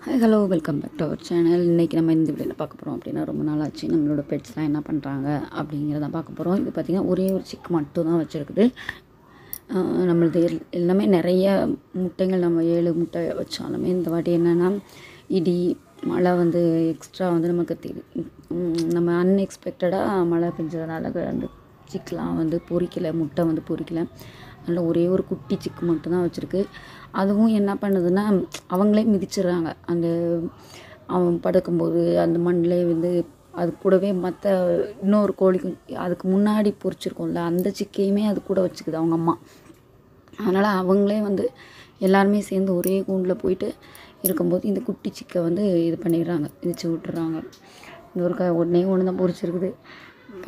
Hi hello welcome back to our channel. இன்றைக்கி நம்ம இந்த வீடியோவில் பார்க்க போகிறோம் அப்படின்னா, ரொம்ப நாள் ஆச்சு நம்மளோட பெட்ஸ்லாம் என்ன பண்ணுறாங்க அப்படிங்கிறத பார்க்க போகிறோம். இது பார்த்திங்கன்னா ஒரே ஒரு சிக்கு மட்டும் தான் வச்சுருக்குது. நம்மளது எல்லாமே நிறைய முட்டைகள், நம்ம 7 முட்டை வச்சாலுமே இந்த வாட்டி என்னென்னா இடி மழை வந்து எக்ஸ்ட்ரா வந்து நமக்கு நம்ம அன்எக்ஸ்பெக்டடாக மழை பெஞ்சதுனால அந்த சிக்கெலாம் வந்து பொரிக்கலை, முட்டை வந்து பொரிக்கலை. அதில் ஒரே ஒரு குட்டி சிக்கு மட்டும்தான் வச்சுருக்கு. அதுவும் என்ன பண்ணுதுன்னா, அவங்களே மிதிச்சிடுறாங்க. அந்த அவன் படுக்கும்போது அந்த மண்ணிலே வந்து அது கூடவே மற்ற இன்னொரு கோழிக்கு அதுக்கு முன்னாடி பொரிச்சிருக்கோம்ல, அந்த சிக்கையுமே அது கூட வச்சுக்குது அவங்க அம்மா. அதனால் அவங்களே வந்து எல்லாருமே சேர்ந்து ஒரே கூண்டில் போயிட்டு இருக்கும்போது இந்த குட்டி சிக்கை வந்து இது பண்ணிடுறாங்க, மிதிச்சு விட்டுறாங்க. இன்னொரு ஒன்றே ஒன்று தான் பொரிச்சிருக்குது.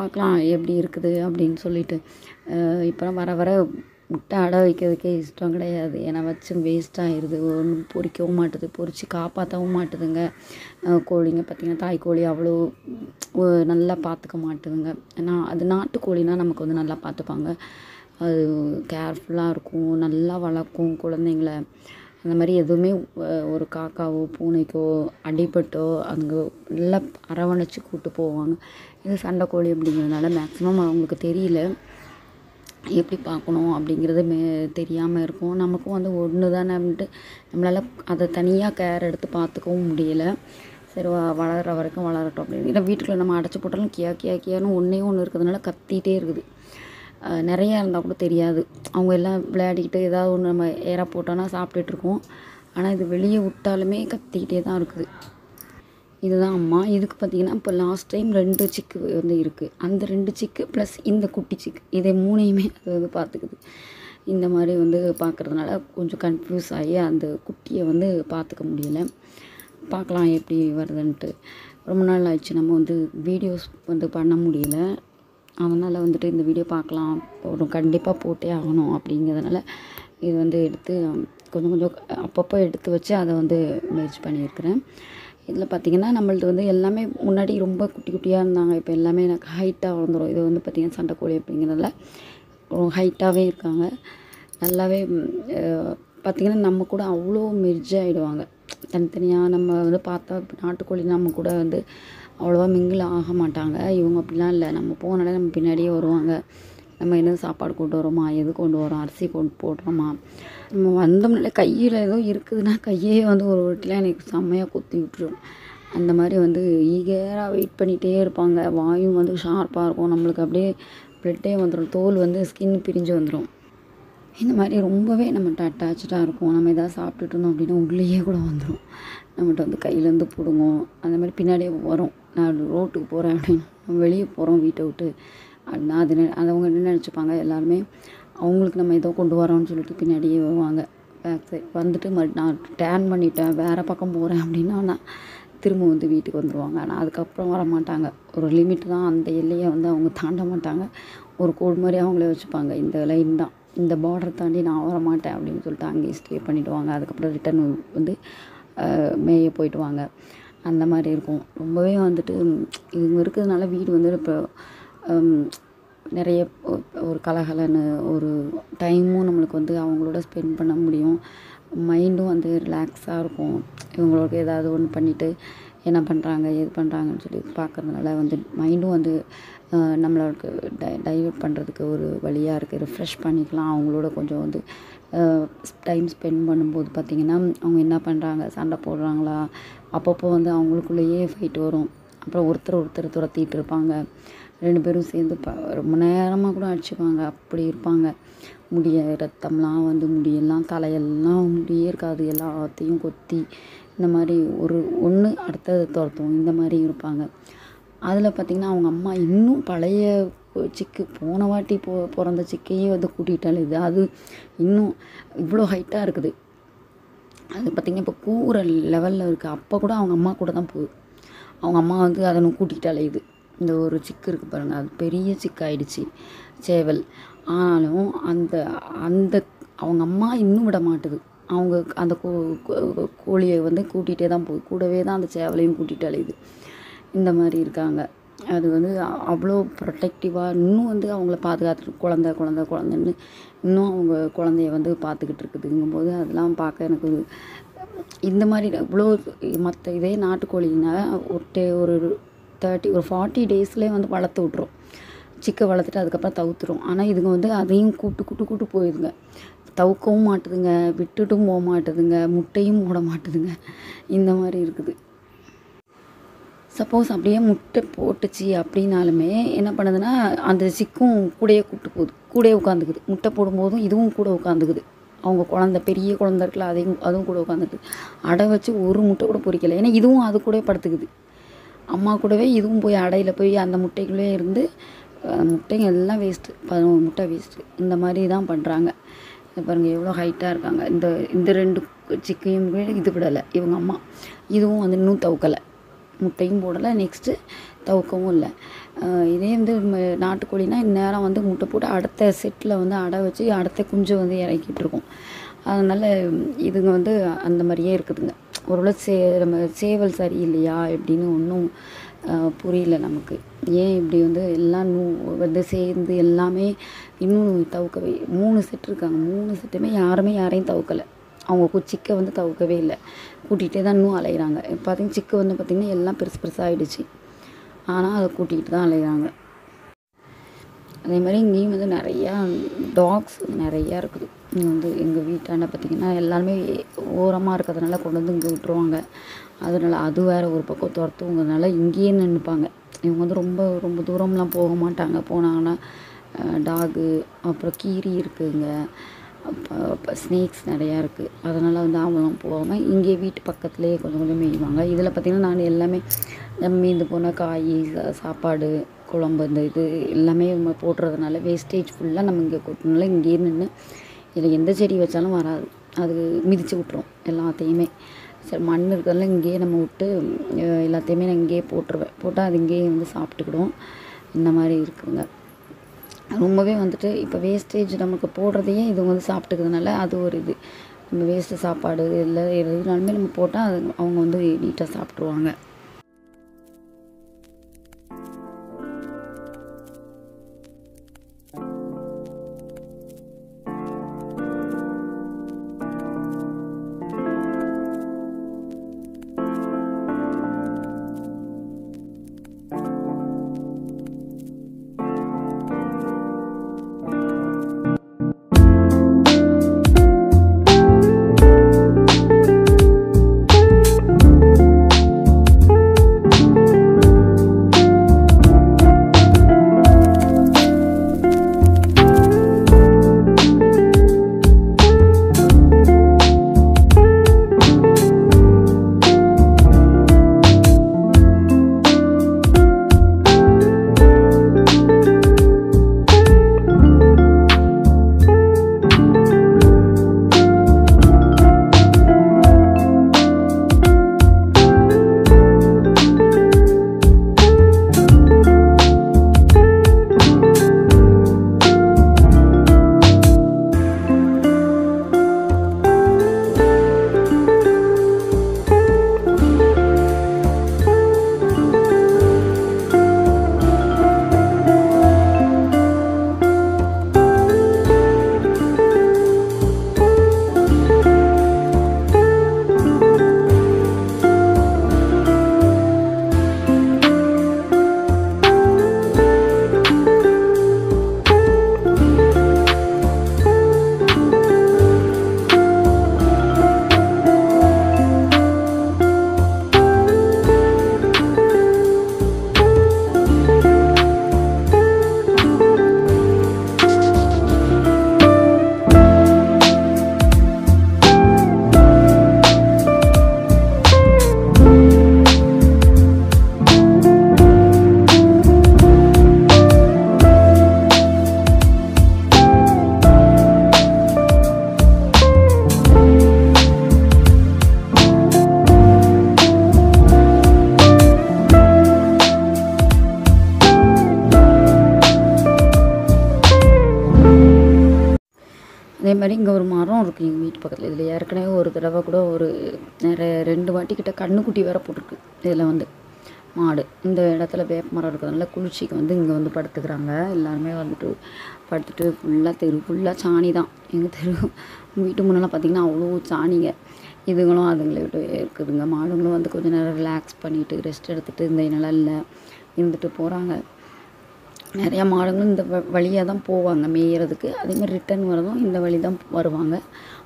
பார்க்கலாம் எப்படி இருக்குது அப்படின்னு சொல்லிட்டு. இப்போ வர வர முட்டை அடை வைக்கிறதுக்கே இஷ்டம் கிடையாது. ஏன்னா வச்சு வேஸ்ட் ஆகிடுது. ஒன்றும் பொரிக்கவும் மாட்டுது, பொரித்து காப்பாற்றவும் மாட்டுதுங்க. கோழிங்க பார்த்திங்கன்னா தாய் கோழி அவ்வளோ நல்லா பார்த்துக்க மாட்டுதுங்க. ஏன்னா அது நாட்டுக்கோழினா நமக்கு வந்து நல்லா பார்த்துப்பாங்க. அது கேர்ஃபுல்லாக இருக்கும், நல்லா வளர்க்கும் குழந்தைங்கள. அந்த மாதிரி எதுவுமே ஒரு காக்காவோ பூனைக்கோ அடிபட்டோ அங்கே நல்லா அரவணைச்சி கூப்பிட்டு போவாங்க. இது சண்டைக்கோழி அப்படிங்கிறதுனால மேக்ஸிமம் அவங்களுக்கு தெரியல எப்படி பார்க்கணும் அப்படிங்கிறது தெரியாமல் இருக்கும். நமக்கும் வந்து ஒன்று தானேன்ட்டு நம்மளால் அதை தனியாக கேர் எடுத்து பார்த்துக்கவும் முடியலை. சரி வளர்கிற வரைக்கும் வளரட்டும் அப்படின்னு. இல்லை வீட்டுக்குள்ளே நம்ம அடைச்சி போட்டாலும் கியான்னு ஒன்று இருக்கிறதுனால கத்திகிட்டே இருக்குது. நிறையா இருந்தால் கூட தெரியாது. அவங்க எல்லாம் விளையாடிக்கிட்டு ஏதாவது ஒன்று நம்ம ஏற போட்டோன்னா சாப்பிட்டுட்ருக்கோம். ஆனால் இது வெளியே விட்டாலுமே கத்திக்கிட்டே தான் இருக்குது. இதுதான் அம்மா. இதுக்கு பார்த்திங்கன்னா இப்போ லாஸ்ட் டைம் 2 சிக்கு வந்து இருக்குது. அந்த 2 சிக்கு ப்ளஸ் இந்த குட்டி சிக்கு, இதை 3ஐயுமே அது வந்து பார்த்துக்குது. இந்த மாதிரி வந்து பார்க்குறதுனால கொஞ்சம் கன்ஃப்யூஸ் ஆகி அந்த குட்டியை வந்து பார்த்துக்க முடியலை. பார்க்கலாம் எப்படி வருதுன்ட்டு. ரொம்ப நாள் ஆயிடுச்சு நம்ம வந்து வீடியோஸ் வந்து பண்ண முடியல. அதனால் வந்துட்டு இந்த வீடியோ பார்க்கலாம், ஒரு கண்டிப்பாக போட்டே ஆகணும் அப்படிங்கிறதுனால இது வந்து எடுத்து கொஞ்சம் அப்பப்போ எடுத்து வச்சு அதை வந்து மேட்ச் பண்ணியிருக்கிறேன். இதில் பார்த்திங்கன்னா நம்மளது வந்து எல்லாமே முன்னாடி ரொம்ப குட்டி குட்டியாக இருந்தாங்க. இப்போ எல்லாமே எனக்கு ஹைட்டாக வளர்ந்துடும். இது வந்து பார்த்திங்கன்னா சண்டைக்கோழி அப்படிங்கிறதுனால ஹைட்டாகவே இருக்காங்க. நல்லாவே பார்த்திங்கன்னா நம்ம கூட அவ்வளோ மெர்ஜ் ஆகிடுவாங்க. தனித்தனியாக நம்ம வந்து பார்த்தா நாட்டுக்கோழி நம்ம கூட வந்து அவ்வளோவா மிங்கிள் ஆக மாட்டாங்க. இவங்க அப்படிலாம் இல்லை. நம்ம போனாலே நம்ம பின்னாடியே வருவாங்க. நம்ம என்ன சாப்பாடு கொண்டு வரோமா, எது கொண்டு வரோம், அரிசி கொண்டு போடுறோமா, நம்ம வந்தோம்னாலே கையில் ஏதோ இருக்குதுன்னா கையே வந்து ஒரு வாட்டிலாம் எனக்கு செம்மையாக கொத்தி விட்டுரும். அந்த மாதிரி வந்து ஈகராக வெயிட் பண்ணிகிட்டே இருப்பாங்க. வாயும் வந்து ஷார்ப்பாக இருக்கும். நம்மளுக்கு அப்படியே ப்ளட்டே வந்துடும், தோல் வந்து ஸ்கின் பிரிஞ்சு வந்துடும். இந்த மாதிரி ரொம்பவே நம்மகிட்ட அட்டாச்சாக இருக்கும். நம்ம எதாவது சாப்பிட்டுட்டு இருந்தோம் அப்படின்னா உள்ளேயே கூட வந்துடும். நம்மகிட்ட வந்து கையிலேருந்து பிடுங்கும். அந்த மாதிரி பின்னாடியே வரும். நான் ரோட்டுக்கு போகிறேன் அப்படின்னு, நம்ம வெளியே போகிறோம் வீட்டை விட்டு அப்படின்னா அது அவங்க என்ன நினச்சிப்பாங்க, எல்லாருமே அவங்களுக்கு நம்ம ஏதோ கொண்டு வரோம்னு சொல்லிட்டு பின்னாடியே வருவாங்க. பேக் சைட் வந்துட்டு நான் டேர்ன் பண்ணிட்டேன் வேறு பக்கம் போகிறேன் அப்படின்னா நான் திரும்ப வந்து வீட்டுக்கு வந்துடுவாங்க. ஆனால் அதுக்கப்புறம் வர மாட்டாங்க. ஒரு லிமிட் தான், அந்த எல்லையை வந்து அவங்க தாண்ட மாட்டாங்க. ஒரு கோடு மாதிரி அவங்களே வச்சுப்பாங்க. இந்த லைன் தான், இந்த பார்டர் தாண்டி நான் வர மாட்டேன் அப்படின்னு சொல்லிட்டு அங்கேயே ஸ்டே பண்ணிவிடுவாங்க. அதுக்கப்புறம் ரிட்டன் வந்து மேய போயிடுவாங்க. அந்த மாதிரி இருக்கும். ரொம்பவே வந்துட்டு இவங்க இருக்கிறதுனால வீடு வந்து இப்போ நிறைய ஒரு கலகலன்னு ஒரு டைமும் நம்மளுக்கு வந்து அவங்களோட ஸ்பெண்ட் பண்ண முடியும். மைண்டும் வந்து ரிலாக்ஸாக இருக்கும். இவங்களுக்கு ஏதாவது ஒன்று பண்ணிவிட்டு என்ன பண்ணுறாங்க ஏது பண்ணுறாங்கன்னு சொல்லி பார்க்குறதுனால வந்து மைண்டும் வந்து நம்மளுக்கு டைவர்ட் பண்ணுறதுக்கு ஒரு வழியாக இருக்குது. ரிஃப்ரெஷ் பண்ணிக்கலாம். அவங்களோட கொஞ்சம் வந்து டைம் ஸ்பெண்ட் பண்ணும்போது பார்த்திங்கன்னா அவங்க என்ன பண்ணுறாங்க, சண்டை போடுறாங்களா, அப்பப்போ வந்து அவங்களுக்குள்ளேயே ஃபைட் வரும். அப்புறம் ஒருத்தர் துரத்திட்டு இருப்பாங்க. 2 பேரும் சேர்ந்து ரொம்ப நேரமாக கூட அடிச்சுப்பாங்க. அப்படி இருப்பாங்க. ரத்தம்லாம் வந்து முடியெல்லாம் தலையெல்லாம் முடியே இருக்காது, எல்லாத்தையும் கொத்தி இந்த மாதிரி ஒன்று அடுத்தது துரத்தும். இந்த மாதிரி இருப்பாங்க. அதில் பார்த்திங்கன்னா அவங்க அம்மா இன்னும் பழைய சிக்கு போன வாட்டி பிறந்த சிக்கையே வந்து கூட்டிகிட்டாலே இது அது இன்னும் இவ்வளோ ஹைட்டாக இருக்குது. அது பார்த்திங்கன்னா இப்போ கூற லெவலில் இருக்குது. அப்போ கூட அவங்க அம்மா கூட தான் போகுது. அவங்க அம்மா வந்து அதை கூட்டிகிட்டாலே இது இந்த ஒரு சிக்கு இருக்குது பாருங்கள், அது பெரிய சிக்கு ஆயிடுச்சு சேவல். ஆனாலும் அந்த அந்த அவங்க அம்மா இன்னும் விட மாட்டுது. அவங்க அந்த கோழியை வந்து கூட்டிகிட்டே தான் போகுது. கூடவே தான் அந்த சேவலையும் கூட்டிகிட்டு அலையுது. இந்த மாதிரி இருக்காங்க. அது வந்து அவ்வளோ ப்ரொட்டக்டிவாக இன்னும் வந்து அவங்கள பாதுகாத்துட்டு குழந்தைன்னு இன்னும் அவங்க குழந்தைய வந்து பார்த்துக்கிட்டு இருக்குதுங்கும்போது அதெல்லாம் பார்க்க எனக்கு இந்த மாதிரி இவ்வளோ மற்ற இதே நாட்டுக்கோழின்னா ஒரு 40 டேஸ்லேயே வந்து வளர்த்து விட்ரும். சிக்கை வளர்த்துட்டு அதுக்கப்புறம் தவுத்துரும். ஆனால் இதுங்க வந்து அதையும் கூட்டு போயிடுதுங்க. தவுக்கவும் மாட்டுதுங்க, விட்டுட்டும் போக மாட்டுதுங்க, முட்டையும் போட மாட்டுதுங்க. இந்த மாதிரி இருக்குது. சப்போஸ் அப்படியே முட்டை போட்டுச்சு அப்படின்னாலுமே என்ன பண்ணுதுன்னா, அந்த சிக்கும் கூடயே கூப்பிட்டு போகுது, கூடயே உட்காந்துக்குது. முட்டை போடும்போதும் இதுவும் கூட உட்காந்துக்குது. அவங்க பெரிய குழந்தை இருக்குல்ல, அதுவும் கூட உட்காந்துக்குது. அடை வச்சு ஒரு முட்டை கூட பொரிக்கலை. ஏன்னா இதுவும் அது கூட படுத்துக்குது. அம்மா கூடவே இதுவும் போய் அடையில் போய் அந்த முட்டைக்குள்ளே இருந்து முட்டைங்க எல்லாம் வேஸ்ட்டு. 11 முட்டை வேஸ்ட்டு. இந்த மாதிரி தான் பண்ணுறாங்க. பாருங்கள் எவ்வளோ ஹைட்டாக இருக்காங்க. இந்த 2 சிக்கையும் இது விடலை இவங்க அம்மா. இதுவும் வந்து இன்னும் தவுக்கலை, முட்டையும் போடலை, நெக்ஸ்ட்டு தவுக்கவும் இல்லை. இதே வந்து நாட்டுக்கோழினா இந்நேரம் வந்து முட்டை போட்டு அடுத்த செட்டில் வந்து அடை வச்சு அடுத்த குஞ்சை வந்து இறக்கிட்டு இருக்கும். அதனால் இதுங்க வந்து அந்த மாதிரியே இருக்குதுங்க. ஒருவேளை நம்ம சேவல் சரியில்லையா எப்படின்னு ஒன்றும் புரியல நமக்கு. ஏன் இப்படி வந்து எல்லாம் வந்து சேர்ந்து எல்லாமே இன்னும் தவுக்கவே 3 செட் இருக்காங்க. 3 செட்டுமே யாரையும் தவுக்கலை. அவங்க சிக்கை வந்து தவுக்கவே இல்லை, கூட்டிகிட்டே தான் இன்னும் அலைகிறாங்க. பார்த்தீங்கன்னா சிக்கு வந்து பார்த்திங்கன்னா எல்லாம் பெருசாகிடுச்சு, ஆனால் அதை கூட்டிகிட்டு தான் அலைகிறாங்க. அதே மாதிரி இங்கேயும் வந்து நிறையா டாக்ஸ் நிறையா இருக்குது. இங்கே வந்து எங்கள் வீட்டாண்ட பார்த்திங்கன்னா எல்லாருமே ஓரமாக இருக்கிறதுனால கொண்டு வந்து இங்கே விட்டுருவாங்க. அதனால் அது வேறு ஒரு பக்கம் துரத்துவங்கிறதுனால இங்கேயே நின்றுப்பாங்க. இவங்க வந்து ரொம்ப தூரம்லாம் போக மாட்டாங்க. போனாங்கன்னா டாகு, அப்புறம் கீரி இருக்குதுங்க, அப்போ ஸ்னேக்ஸ் நிறையா இருக்குது. அதனால் வந்து அவங்களாம் போகாமல் இங்கே வீட்டு பக்கத்துலேயே கொஞ்சம் மேய்வாங்க. இதில் பார்த்திங்கன்னா நான் எல்லாமே மீந்து போன காய், சாப்பாடு, குழம்பு, இந்த இது எல்லாமே நம்ம போடுறதுனால வேஸ்டேஜ் ஃபுல்லாக நம்ம இங்கே கொட்டினால இங்கேயே நின்று இதில் எந்த செடி வச்சாலும் வராது, அது மிதித்து விட்டுரும் எல்லாத்தையுமே. சரி, மண் இருக்கிறதுல இங்கேயே நம்ம விட்டு எல்லாத்தையுமே நான் இங்கேயே போட்டுருவேன். போட்டால் அது இங்கேயே வந்து சாப்பிட்டுக்கிடும். இந்த மாதிரி இருக்குதுங்க. ரொம்பவே வந்துட்டு இப்போ வேஸ்டேஜ் நமக்கு போடுறதையே இது வந்து சாப்பிட்டுக்கிறதுனால அது ஒரு இது. நம்ம வேஸ்ட்டு சாப்பாடு இல்லை எதுனாலுமே நம்ம போட்டால் அது அவங்க வந்து நீட்டாக சாப்பிட்ருவாங்க. அதே மாதிரி இங்கே ஒரு மரம் இருக்குது எங்கள் வீட்டு பக்கத்தில். இதில் ஏற்கனவே ஒரு தடவை கூட ஒரு 2 வாட்டி கிட்ட கண்ணுக்குட்டி வேறு போட்டிருக்கு. இதில் வந்து மாடு. இந்த இடத்துல வேப்ப மரம் இருக்கிறதுனால குளிர்ச்சிக்கு வந்து இங்கே வந்து படுத்துக்கிறாங்க. எல்லாருமே வந்துட்டு படுத்துட்டு தெரு ஃபுல்லாக சாணி தான். எங்கள் தெரு வீட்டு முன்னெல்லாம் பார்த்திங்கன்னா அவ்வளோ சாணிங்க. இதுங்களும் அதுங்களை விட்டு இருக்குதுங்க. மாடுங்களும் வந்து கொஞ்சம் நேரம் ரிலாக்ஸ் பண்ணிவிட்டு ரெஸ்ட் எடுத்துகிட்டு இந்த நிழல்ல இருந்துட்டு போகிறாங்க. நிறையா மாடுங்களும் இந்த வழியாக தான் போவாங்க மேயறதுக்கு. அதேமாதிரி ரிட்டர்ன் வரதும் இந்த வழி தான் வருவாங்க.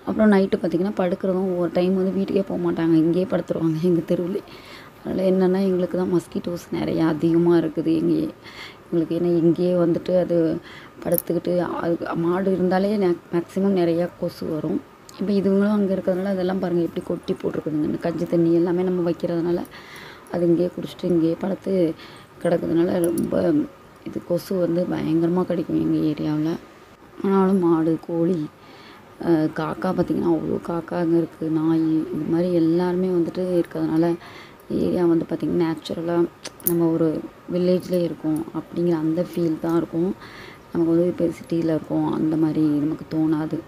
அப்புறம் நைட்டு பார்த்திங்கன்னா படுக்கிறதும் ஒவ்வொரு டைம் வந்து வீட்டுக்கே போக மாட்டாங்க, இங்கேயே படுத்துருவாங்க எங்கள் தெருவில். அதனால் என்னென்னா எங்களுக்கு தான் மஸ்கிட்டோஸ் நிறையா அதிகமாக இருக்குது எங்களுக்கு. ஏன்னா இங்கேயே வந்துட்டு அது படுத்துக்கிட்டு அது மாடு இருந்தாலே மேக்ஸிமம் நிறையா கொசு வரும். இப்போ இதுங்களும் அங்கே இருக்கிறதுனால அதெல்லாம் பாருங்கள் எப்படி கொட்டி போட்டிருக்குதுங்க. கஞ்சி தண்ணி எல்லாமே நம்ம வைக்கிறதுனால அது இங்கேயே குடிச்சிட்டு இங்கேயே படுத்து கிடக்குறதுனால ரொம்ப இது கொசு வந்து பயங்கரமாக கிடைக்கும் எங்கள் ஏரியாவில். ஆனாலும் மாடு, கோழி, காக்கா பார்த்திங்கன்னா அவ்வளோ காக்கா அங்கே இருக்குது. நாய், இது மாதிரி எல்லாருமே வந்துட்டு இருக்கிறதுனால ஏரியா வந்து பார்த்திங்கன்னா நேச்சுரலாக நம்ம ஒரு வில்லேஜ்லேயே இருக்கோம் அப்படிங்கிற அந்த ஃபீல் தான் இருக்கும். நமக்கு வந்து இப்போ சிட்டியில் இருக்கோம் அந்த மாதிரி நமக்கு தோணாது.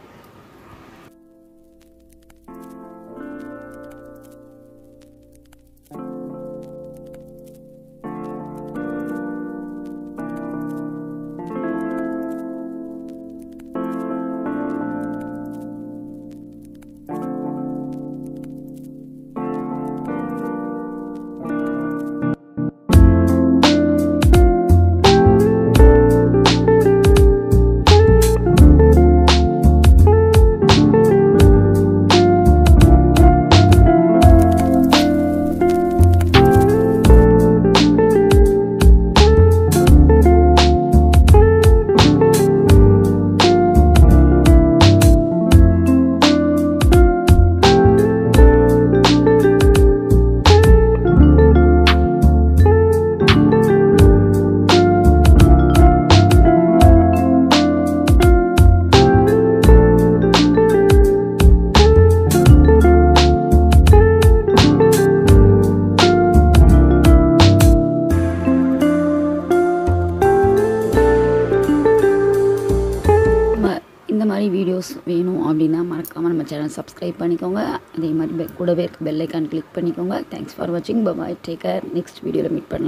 இந்த மாதிரி வீடியோஸ் வேணும் அப்படின்னா மறக்காமல் நம்ம சேனல் சப்ஸ்கிரைப் பண்ணிக்கோங்க. அதே மாதிரி கூடவே இருக்க பெல் ஐக்கான் கிளிக் பண்ணிக்கோங்க. தேங்க்ஸ் ஃபார் வாட்சிங். பாய், டேக் கேர். நெக்ஸ்ட் வீடியோவில் மீட் பண்ணலாம்.